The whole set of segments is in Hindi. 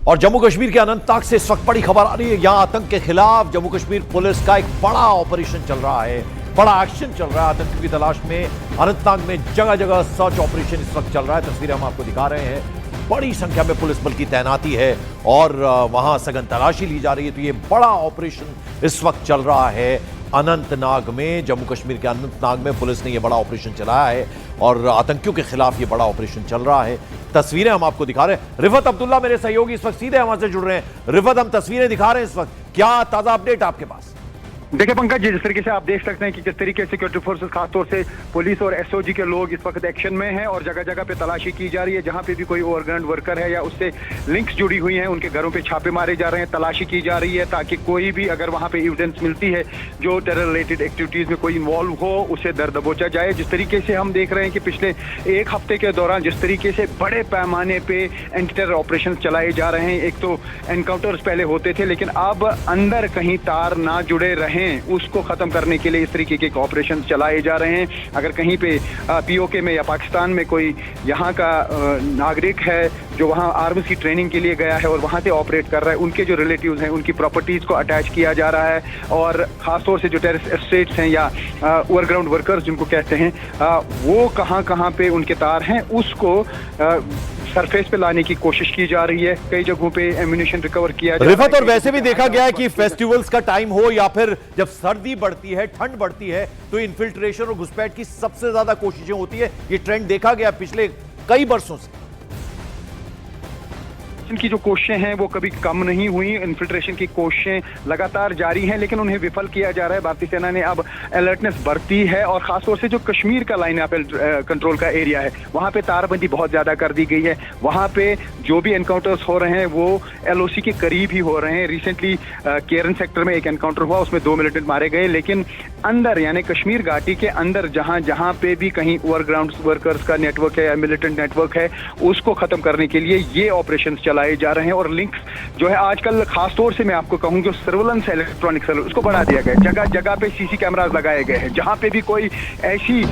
और जम्मू कश्मीर के अनंतनाग से इस वक्त बड़ी खबर आ रही है। यहां आतंक के खिलाफ जम्मू कश्मीर पुलिस का एक बड़ा ऑपरेशन चल रहा है, बड़ा एक्शन चल रहा है आतंकियों की तलाश में। अनंतनाग में जगह जगह सर्च ऑपरेशन इस वक्त चल रहा है। तस्वीरें हम आपको दिखा रहे हैं। बड़ी संख्या में पुलिस बल की तैनाती है और वहां सघन तलाशी ली जा रही है। तो ये बड़ा ऑपरेशन इस वक्त चल रहा है अनंतनाग में। जम्मू कश्मीर के अनंतनाग में पुलिस ने यह बड़ा ऑपरेशन चलाया है और आतंकियों के खिलाफ यह बड़ा ऑपरेशन चल रहा है। तस्वीरें हम आपको दिखा रहे हैं। रिफत अब्दुल्ला मेरे सहयोगी इस वक्त सीधे हमारे से जुड़ रहे हैं। रिफत, हम तस्वीरें दिखा रहे हैं इस वक्त, क्या ताजा अपडेट आपके पास? देखिए पंकज जी, जिस तरीके से आप देख सकते हैं कि किस तरीके से सिक्योरिटी फोर्सेस खासतौर से पुलिस और एसओजी के लोग इस वक्त एक्शन में हैं और जगह जगह पे तलाशी की जा रही है। जहां पे भी कोई ओवरग्राउंड वर्कर है या उससे लिंक्स जुड़ी हुई हैं, उनके घरों पे छापे मारे जा रहे हैं, तलाशी की जा रही है ताकि कोई भी अगर वहां पे एविडेंस मिलती है जो टेरर रिलेटेड एक्टिविटीज में कोई इन्वॉल्व हो उसे दर दबोचा जाए। जिस तरीके से हम देख रहे हैं कि पिछले एक हफ्ते के दौरान जिस तरीके से बड़े पैमाने पे एंटी टेरर ऑपरेशन चलाए जा रहे हैं, एक तो एनकाउंटर्स पहले होते थे लेकिन अब अंदर कहीं तार ना जुड़े रहे उसको खत्म करने के लिए इस तरीके के ऑपरेशन चलाए जा रहे हैं। अगर कहीं पे पीओके में या पाकिस्तान में कोई यहाँ का नागरिक है जो वहाँ आर्म्स की ट्रेनिंग के लिए गया है और वहाँ से ऑपरेट कर रहा है, उनके जो रिलेटिव्स हैं उनकी प्रॉपर्टीज को अटैच किया जा रहा है। और खासतौर से जो टेररिस्ट एस्टेट्स हैं या ओवरग्राउंड वर्कर्स जिनको कहते हैं, वो कहाँ कहाँ पे उनके तार हैं उसको सरफेस पे लाने की कोशिश की जा रही है। कई जगहों पे एम्यूनिशन रिकवर किया जा रहा है। रिफत, और वैसे भी देखा गया है कि फेस्टिवल्स का टाइम हो या फिर जब सर्दी बढ़ती है, ठंड बढ़ती है, तो इन्फिल्ट्रेशन और घुसपैठ की सबसे ज्यादा कोशिशें होती है। ये ट्रेंड देखा गया पिछले कई वर्षों से। की जो कोशिशें हैं वो कभी कम नहीं हुई। इन्फिल्ट्रेशन की कोशिशें लगातार जारी हैं लेकिन उन्हें विफल किया जा रहा है। भारतीय सेना ने अब अलर्टनेस बरती है और खासतौर से जो कश्मीर का लाइन ऑफ कंट्रोल का एरिया है वहां पे तारबंदी बहुत ज्यादा कर दी गई है। वहां पे जो भी एनकाउंटर्स हो रहे हैं वो एलओसी के करीब ही हो रहे हैं। रिसेंटली केरन सेक्टर में एक एनकाउंटर हुआ, उसमें 2 मिलिटेंट मारे गए, लेकिन अंदर यानी कश्मीर घाटी के अंदर जहां जहां पे भी कहीं ओवरग्राउंड वर्कर्स का नेटवर्क है या मिलिटेंट नेटवर्क है उसको खत्म करने के लिए ये ऑपरेशन चलाए जा रहे हैं। और लिंक्स जो है आजकल खासतौर से मैं आपको कहूं जो सर्वेलेंस इलेक्ट्रॉनिक सर्वेलेंस उसको बढ़ा दिया गया है। जगह जगह पे सीसी कैमरास लगाए गए हैं। जहां पे भी कोई ऐसी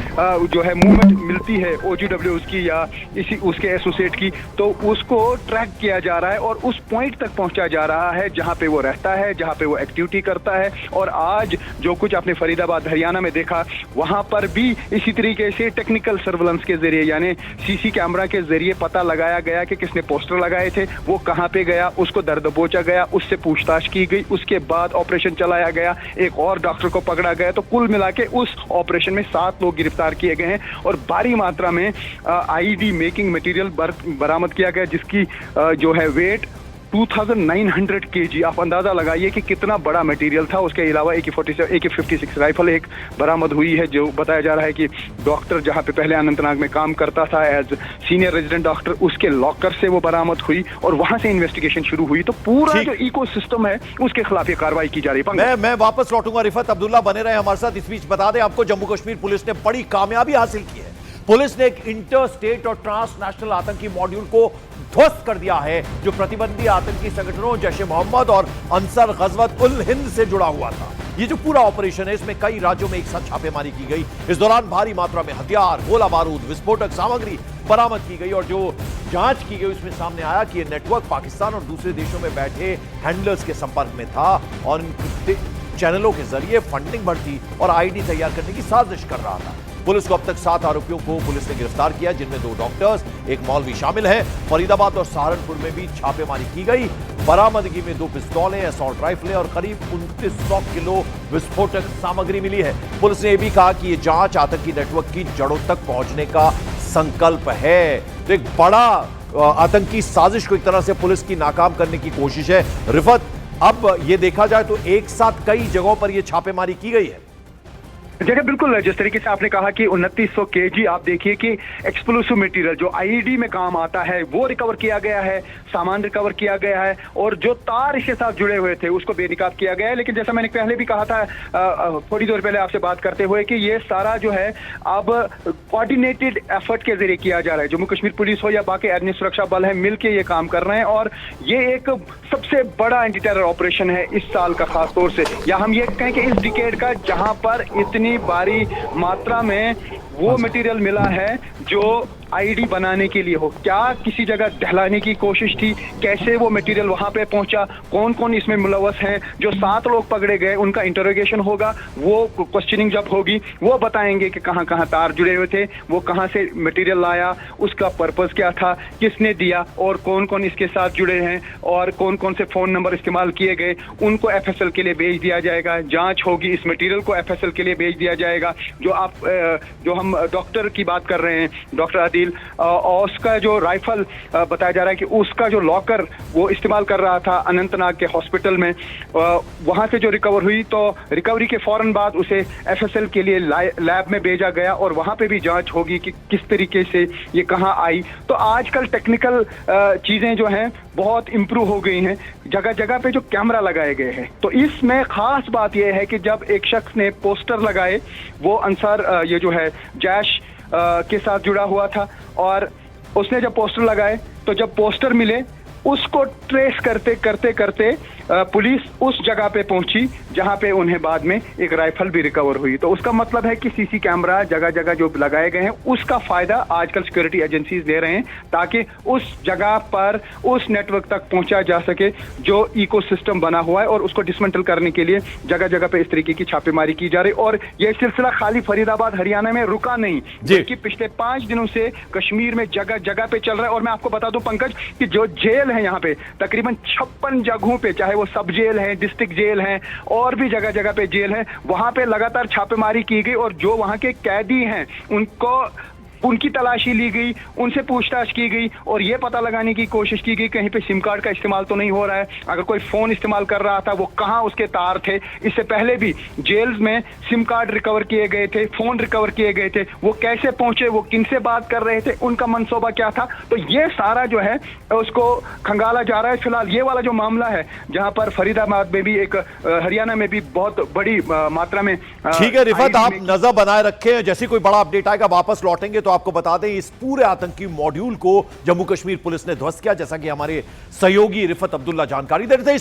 जो है मूवमेंट मिलती है ओजीडब्ल्यू उसकी या इसी उसके एसोसिएट की, तो उसको ट्रैक किया जा रहा है और उस पॉइंट तक पहुंचा जा रहा है जहां पे वो रहता है, जहां पे वो एक्टिविटी करता है। और आज जो कुछ आपने फरीदाबाद हरियाणा में देखा, वहां पर भी इसी तरीके से टेक्निकल सर्वेलेंस के जरिए यानी सीसी कैमरा के जरिए पता लगाया गया कि किसने पोस्टर लगाए थे, वो कहां पे गया, उसको दर दबोचा गया, उससे पूछताछ की गई, उसके बाद ऑपरेशन चलाया गया, एक और डॉक्टर को पकड़ा गया। तो कुल मिला के उस ऑपरेशन में 7 लोग गिरफ्तार किए गए हैं और भारी मात्रा में आईडी मेकिंग मटेरियल बरामद किया गया जिसकी जो है वेट 2900 kg। आप अंदाजा लगाइए कि कितना बड़ा मटेरियल था। उसके अलावा AK-56 राइफल एक बरामद हुई है जो बताया जा रहा है कि डॉक्टर जहां पे पहले अनंतनाग में काम करता था एज सीनियर रेजिडेंट डॉक्टर, उसके लॉकर से वो बरामद हुई और वहां से इन्वेस्टिगेशन शुरू हुई। तो पूरा जो इकोसिस्टम है उसके खिलाफ ये कार्रवाई की जा रही है। मैं वापस लौटूंगा। रिफत अब्दुल्ला बने रहे हमारे साथ। इस बीच बता दें आपको, जम्मू कश्मीर पुलिस ने बड़ी कामयाबी हासिल की है। पुलिस ने एक इंटर स्टेट और ट्रांसनेशनल आतंकी मॉड्यूल को ध्वस्त कर दिया है जो प्रतिबंधी आतंकी संगठनों जैश ए मोहम्मद और अंसर गजवत उल हिंद से जुड़ा हुआ था। ये जो पूरा ऑपरेशन है इसमें कई राज्यों में एक साथ छापेमारी की गई। इस दौरान भारी मात्रा में हथियार, गोला बारूद, विस्फोटक सामग्री बरामद की गई और जो जांच की गई उसमें सामने आया कि यह नेटवर्क पाकिस्तान और दूसरे देशों में बैठे हैंडलर्स के संपर्क में था और चैनलों के जरिए फंडिंग बढ़ती और आईडी तैयार करने की साजिश कर रहा था। पुलिस को अब तक 7 आरोपियों को पुलिस ने गिरफ्तार किया जिनमें 2 डॉक्टर्स, एक मौलवी शामिल है। फरीदाबाद और सहारनपुर में भी छापेमारी की गई। बरामदगी में 2 पिस्तौलें, असॉल्ट राइफलें और करीब 2900 किलो विस्फोटक सामग्री मिली है। पुलिस ने यह भी कहा कि यह जांच आतंकी नेटवर्क की जड़ों तक पहुंचने का संकल्प है। तो एक बड़ा आतंकी साजिश को एक तरह से पुलिस की नाकाम करने की कोशिश है। रिफत, अब यह देखा जाए तो एक साथ कई जगहों पर यह छापेमारी की गई है। जगह बिल्कुल जिस तरीके से आपने कहा कि 2900 kg, आप देखिए कि एक्सप्लोसिव मटेरियल जो आईईडी में काम आता है वो रिकवर किया गया है, सामान रिकवर किया गया है और जो तार इसके साथ जुड़े हुए थे उसको बेनकाब किया गया है। लेकिन जैसा मैंने पहले भी कहा था थोड़ी देर पहले आपसे बात करते हुए कि ये सारा जो है अब कोऑर्डिनेटेड एफर्ट के जरिए किया जा रहा है। जम्मू कश्मीर पुलिस हो या बाकी अन्य सुरक्षा बल है, मिलकर ये काम कर रहे हैं और ये एक सबसे बड़ा एंटी टेरर ऑपरेशन है इस साल का, खासतौर से या हम ये कहें कि इस डिकेड का, जहां पर इतनी भारी मात्रा में वो मटेरियल मिला है जो आईडी बनाने के लिए हो, क्या किसी जगह दहलाने की कोशिश थी, कैसे वो मटेरियल वहां पे पहुंचा, कौन कौन इसमें मुलव्वस हैं, जो 7 लोग पकड़े गए उनका इंटरोगेशन होगा, वो क्वेश्चनिंग जब होगी वो बताएंगे कि कहां कहां तार जुड़े हुए थे, वो कहां से मटेरियल लाया, उसका पर्पस क्या था, किसने दिया और कौन कौन इसके साथ जुड़े हैं और कौन कौन से फोन नंबर इस्तेमाल किए गए, उनको एफएसएल के लिए भेज दिया जाएगा। जांच होगी, इस मटेरियल को एफएसएल के लिए भेज दिया जाएगा। जो हम डॉक्टर की बात कर रहे हैं, डॉक्टर आदिल, और उसका जो राइफल बताया जा रहा है कि उसका जो लॉकर वो इस्तेमाल कर रहा था अनंतनाग के हॉस्पिटल में, वहां से जो रिकवर हुई, तो रिकवरी के फौरन बाद उसे एफएसएल के लिए लैब में भेजा गया और वहां पे भी जांच होगी कि किस तरीके से ये कहां आई। तो आजकल टेक्निकल चीजें जो हैं बहुत इंप्रूव हो गई हैं, जगह जगह पे जो कैमरा लगाए गए हैं। तो इसमें खास बात यह है कि जब एक शख्स ने पोस्टर लगाए, वो अंसार ये जो है जैश के साथ जुड़ा हुआ था, और उसने जब पोस्टर लगाए तो जब पोस्टर मिले उसको ट्रेस करते करते करते पुलिस उस जगह पे पहुंची जहां पे उन्हें बाद में एक राइफल भी रिकवर हुई। तो उसका मतलब है कि सीसी कैमरा जगह जगह जो लगाए गए हैं उसका फायदा आजकल सिक्योरिटी एजेंसीज ले रहे हैं, ताकि उस जगह पर उस नेटवर्क तक पहुंचा जा सके जो इकोसिस्टम बना हुआ है, और उसको डिसमेंटल करने के लिए जगह जगह पे इस तरीके की छापेमारी की जा रही। और यह सिलसिला खाली फरीदाबाद हरियाणा में रुका नहीं, बल्कि पिछले 5 दिनों से कश्मीर में जगह जगह पे चल रहा है। और मैं आपको बता दूं पंकज कि जो जेल है यहाँ पे तकरीबन 56 जगहों पे, चाहे वो सब जेल है, डिस्ट्रिक्ट जेल है और भी जगह जगह पे जेल है, वहां पे लगातार छापेमारी की गई और जो वहां के कैदी हैं उनकी तलाशी ली गई, उनसे पूछताछ की गई और यह पता लगाने की कोशिश की गई कहीं पे सिम कार्ड का इस्तेमाल तो नहीं हो रहा है। अगर कोई फोन इस्तेमाल कर रहा था वो कहां उसके तार थे। इससे पहले भी जेल्स में सिम कार्ड रिकवर किए गए थे, फोन रिकवर किए गए थे, वो कैसे पहुंचे, वो किनसे बात कर रहे थे, उनका मनसूबा क्या था। तो ये सारा जो है उसको खंगाला जा रहा है। फिलहाल ये वाला जो मामला है जहां पर फरीदाबाद में भी एक हरियाणा में भी बहुत बड़ी मात्रा में। ठीक है रिफत, आप नजर बनाए रखें, जैसे कोई बड़ा अपडेट आएगा वापस लौटेंगे तो आपको बता दें। इस पूरे आतंकी मॉड्यूल को जम्मू कश्मीर पुलिस ने ध्वस्त किया, जैसा कि हमारे सहयोगी रिफत अब्दुल्ला जानकारी दे रहे थे।